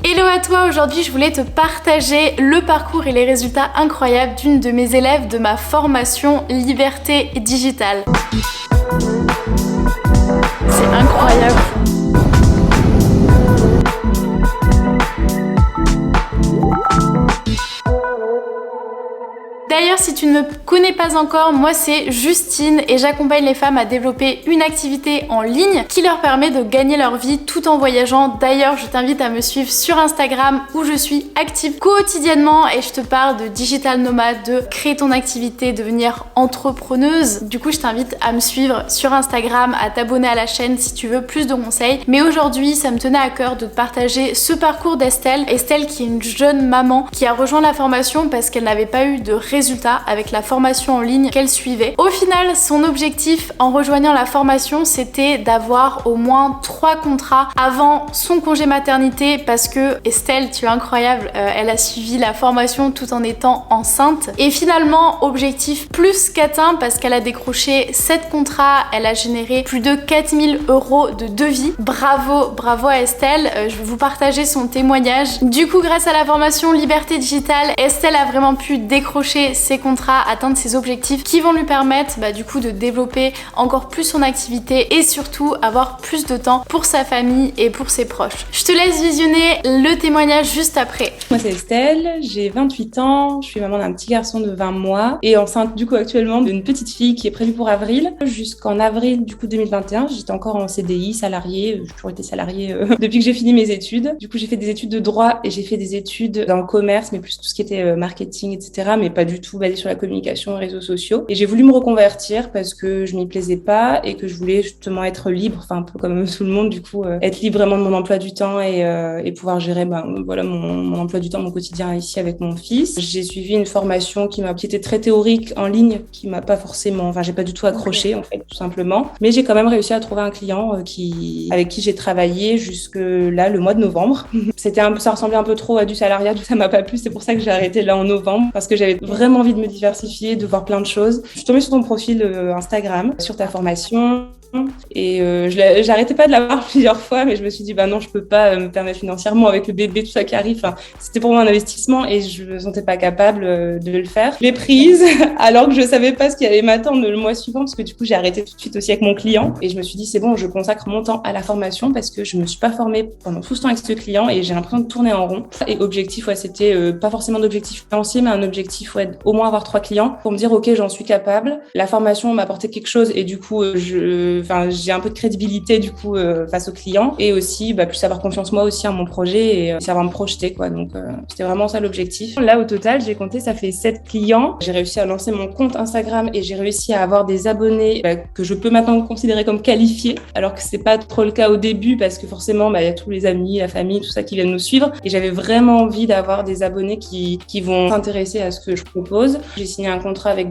Hello à toi, aujourd'hui je voulais te partager le parcours et les résultats incroyables d'une de mes élèves de ma formation Liberté Digitale. C'est incroyable. D'ailleurs, si tu ne me connais pas encore, moi c'est Justine et j'accompagne les femmes à développer une activité en ligne qui leur permet de gagner leur vie tout en voyageant. D'ailleurs, je t'invite à me suivre sur Instagram où je suis active quotidiennement et je te parle de digital nomade, de créer ton activité, devenir entrepreneuse. Du coup, je t'invite à me suivre sur Instagram, à t'abonner à la chaîne si tu veux plus de conseils. Mais aujourd'hui, ça me tenait à cœur de te partager ce parcours d'Estelle. Estelle qui est une jeune maman qui a rejoint la formation parce qu'elle n'avait pas eu de résultats avec la formation en ligne qu'elle suivait. Au final, son objectif en rejoignant la formation, c'était d'avoir au moins 3 contrats avant son congé maternité parce que Estelle, tu es incroyable, elle a suivi la formation tout en étant enceinte. Et finalement, objectif plus qu'atteint parce qu'elle a décroché 7 contrats, elle a généré plus de 4000 € de devis. Bravo, bravo à Estelle, je vais vous partager son témoignage. Du coup, grâce à la formation Liberté Digitale, Estelle a vraiment pu décrocher ses contrats, atteindre ses objectifs qui vont lui permettre du coup de développer encore plus son activité et surtout avoir plus de temps pour sa famille et pour ses proches. Je te laisse visionner le témoignage juste après. Moi c'est Estelle, j'ai 28 ans, je suis maman d'un petit garçon de 20 mois et enceinte du coup actuellement d'une petite fille qui est prévue pour avril. Jusqu'en avril du coup 2021, j'étais encore en CDI, salariée, j'ai toujours été salariée depuis que j'ai fini mes études. Du coup j'ai fait des études de droit et j'ai fait des études dans le commerce, mais plus tout ce qui était marketing, etc. Mais pas du tout basé sur la communication et réseaux sociaux. Et j'ai voulu me reconvertir parce que je m'y plaisais pas et que je voulais justement être libre, enfin un peu comme tout le monde du coup, être libre vraiment de mon emploi du temps et pouvoir gérer mon emploi du temps, mon quotidien ici avec mon fils. J'ai suivi une formation qui était très théorique en ligne, qui m'a pas forcément, j'ai pas du tout accroché en fait tout simplement. Mais j'ai quand même réussi à trouver un client avec qui j'ai travaillé jusque là le mois de novembre. Ça ressemblait un peu trop à du salariat, ça m'a pas plu, c'est pour ça que j'ai arrêté là en novembre parce que j'avais vraiment envie de me diversifier, de voir plein de choses. Je suis tombée sur ton profil Instagram, sur ta formation. Et j'arrêtais pas de la voir plusieurs fois, mais je me suis dit non, je peux pas me permettre financièrement avec le bébé, tout ça qui arrive. C'était pour moi un investissement et je me sentais pas capable de le faire. Je l'ai prise alors que je savais pas ce qui allait m'attendre le mois suivant parce que du coup j'ai arrêté tout de suite aussi avec mon client et je me suis dit c'est bon, je consacre mon temps à la formation parce que je me suis pas formée pendant tout ce temps avec ce client et j'ai l'impression de tourner en rond. Et objectif, c'était pas forcément d'objectif financier, mais un objectif au moins avoir 3 clients pour me dire ok, j'en suis capable. La formation m'a apporté quelque chose et du coup j'ai un peu de crédibilité du coup face aux clients et aussi plus avoir confiance moi aussi en mon projet et savoir me projeter quoi. Donc c'était vraiment ça l'objectif. Là au total, j'ai compté, ça fait 7 clients. J'ai réussi à lancer mon compte Instagram et j'ai réussi à avoir des abonnés que je peux maintenant considérer comme qualifiés, alors que c'est pas trop le cas au début parce que forcément il y a tous les amis, la famille, tout ça qui viennent nous suivre et j'avais vraiment envie d'avoir des abonnés qui vont s'intéresser à ce que je propose. J'ai signé un contrat avec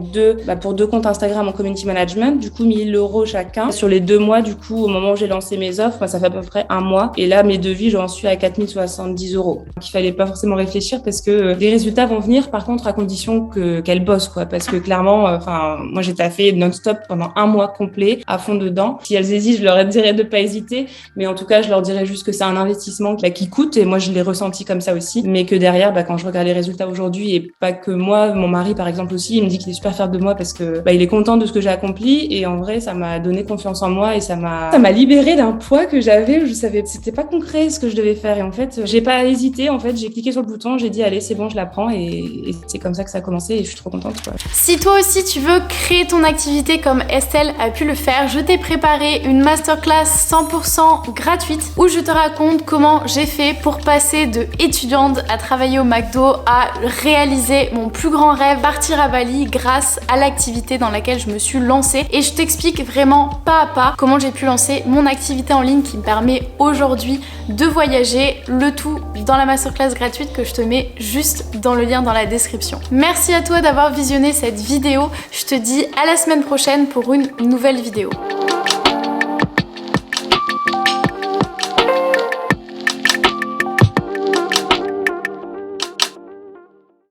pour 2 comptes Instagram en community management, du coup 1000 € chacun. Sur les 2 mois, du coup, au moment où j'ai lancé mes offres, ça fait à peu près 1 mois. Et là, mes devis, j'en suis à 4070 €. Donc, il fallait pas forcément réfléchir parce que les résultats vont venir, par contre, à condition qu'elle bosse, quoi. Parce que clairement, moi, j'ai taffé non-stop pendant 1 mois complet, à fond dedans. Si elles hésitent, je leur dirais de pas hésiter. Mais en tout cas, je leur dirais juste que c'est un investissement qui coûte. Et moi, je l'ai ressenti comme ça aussi. Mais que derrière, quand je regarde les résultats aujourd'hui, et pas que moi, mon mari, par exemple, aussi, il me dit qu'il est super fier de moi parce que, il est content de ce que j'ai accompli. Et en vrai, ça m'a donné confiance en moi et ça m'a libérée d'un poids que j'avais où je savais c'était pas concret ce que je devais faire et en fait j'ai pas hésité, en fait j'ai cliqué sur le bouton, j'ai dit allez c'est bon, je la prends et c'est comme ça que ça a commencé et je suis trop contente quoi. Si toi aussi tu veux créer ton activité comme Estelle a pu le faire, je t'ai préparé une masterclass 100% gratuite où je te raconte comment j'ai fait pour passer de étudiante à travailler au McDo à réaliser mon plus grand rêve, partir à Bali grâce à l'activité dans laquelle je me suis lancée et je t'explique vraiment pas à pas comment j'ai pu lancer mon activité en ligne qui me permet aujourd'hui de voyager, le tout dans la masterclass gratuite que je te mets juste dans le lien dans la description. Merci à toi d'avoir visionné cette vidéo, je te dis à la semaine prochaine pour une nouvelle vidéo.